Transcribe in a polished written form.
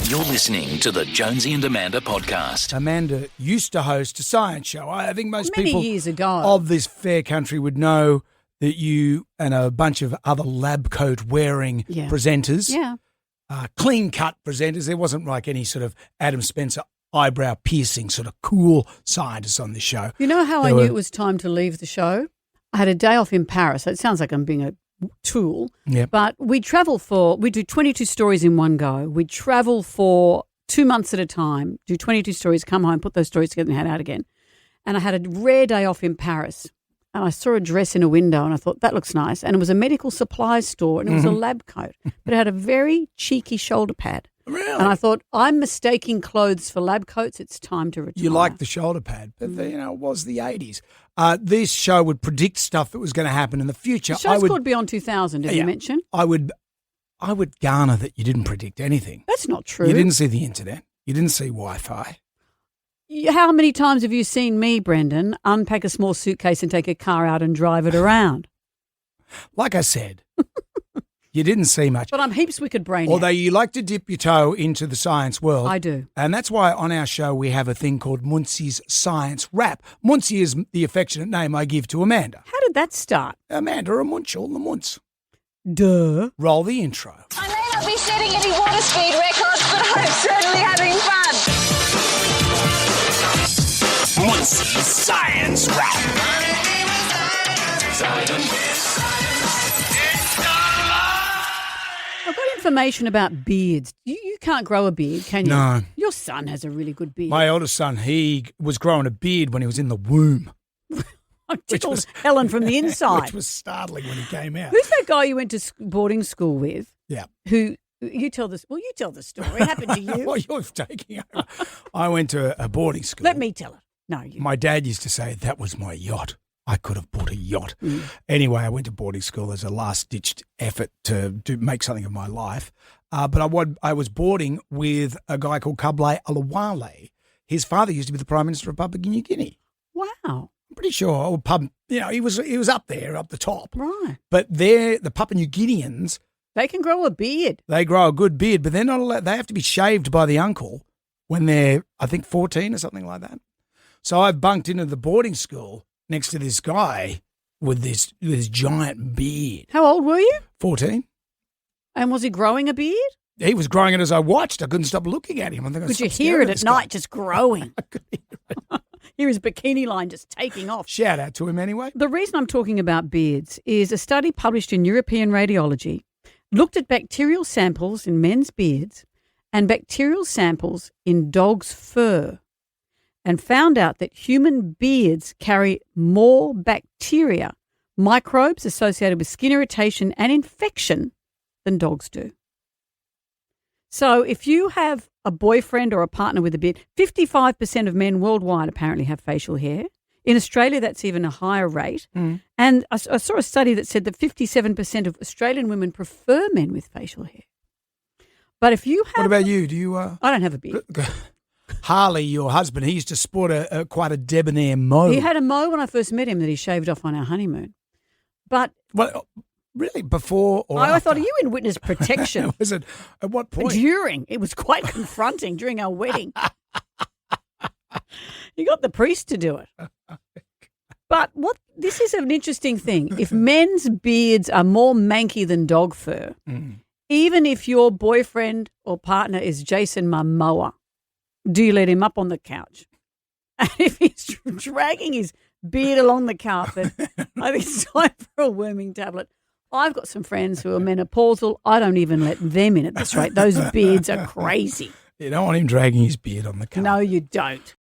You're listening to the Jonesy and Amanda podcast. Amanda used to host a science show. I think most Many people years ago. of this fair country would know that you and a bunch of other lab coat wearing presenters, clean cut presenters. There wasn't like any sort of Adam Spencer eyebrow piercing sort of cool scientists on this show. You know how I knew it was time to leave the show? I had a day off in Paris. It sounds like I'm being a tool, but we do 22 stories in one go. We travel for 2 months at a time, do 22 stories, come home, put those stories together and head out again. And I had a rare day off in Paris and I saw a dress in a window and I thought, that looks nice. And it was a medical supplies store and it was a lab coat, but it had a very cheeky shoulder pad. Really? And I thought, I'm mistaking clothes for lab coats. It's time to retire. You like the shoulder pad, but it was the 80s. This show would predict stuff that was going to happen in the future. The show's called Beyond 2000, did you mention? I would garner that you didn't predict anything. That's not true. You didn't see the internet. You didn't see Wi-Fi. How many times have you seen me, Brendan, unpack a small suitcase and take a car out and drive it around? Like I said, you didn't see much. But I'm heaps wicked brain. Although you like to dip your toe into the science world. I do. And that's why on our show we have a thing called Muncie's Science Rap. Muncie is the affectionate name I give to Amanda. How did that start? Amanda, a munchel, the munce. Duh. Roll the intro. I may not be setting any water speed records, but I'm certainly having fun. Muncie's Science Rap. I've got information about beards. You can't grow a beard, can you? No. Your son has a really good beard. My oldest son, he was growing a beard when he was in the womb. I tickled Helen from the inside. Which was startling when he came out. Who's that guy you went to boarding school with? Yeah. Who, you tell this, well, you tell the story. It happened to you. Well, you're taking over. I went to a boarding school. Let me tell it. No, you. My dad used to say, that was my yacht. I could have bought a yacht. Anyway, I went to boarding school as a last-ditched effort to make something of my life. But I was boarding with a guy called Kublai Alawale. His father used to be the Prime Minister of Papua New Guinea. Wow. I'm pretty sure. He was up there, up the top. Right. But the Papua New Guineans, They can grow a beard. they grow a good beard, but they're not allowed. They have to be shaved by the uncle when they're, I think, 14 or something like that. So I bunked into the boarding school next to this guy with this giant beard. How old were you? 14. And was he growing a beard? He was growing it as I watched. I couldn't stop looking at him. I think I Could you stopped hear staring it at this guy. night just growing? I could hear it. Hear his bikini line just taking off. Shout out to him anyway. The reason I'm talking about beards is a study published in European Radiology looked at bacterial samples in men's beards and bacterial samples in dogs' fur and found out that human beards carry more bacteria, microbes associated with skin irritation and infection than dogs do. So if you have a boyfriend or a partner with a beard, 55% of men worldwide apparently have facial hair. In Australia, that's even a higher rate. And I saw a study that said that 57% of Australian women prefer men with facial hair. But if you have... What about you? Do you... I don't have a beard. Harley, your husband, he used to sport quite a debonair mow. He had a mow when I first met him that he shaved off on our honeymoon. But... Well, really? Before or I after? thought, are you in witness protection? Was it at what point? During. It was quite confronting during our wedding. You got the priest to do it. But this is an interesting thing. If men's beards are more manky than dog fur, even if your boyfriend or partner is Jason Momoa, do you let him up on the couch? And if he's dragging his beard along the carpet, I think it's time for a worming tablet. I've got some friends who are menopausal. I don't even let them in at this rate. Those beards are crazy. You don't want him dragging his beard on the carpet. No, you don't.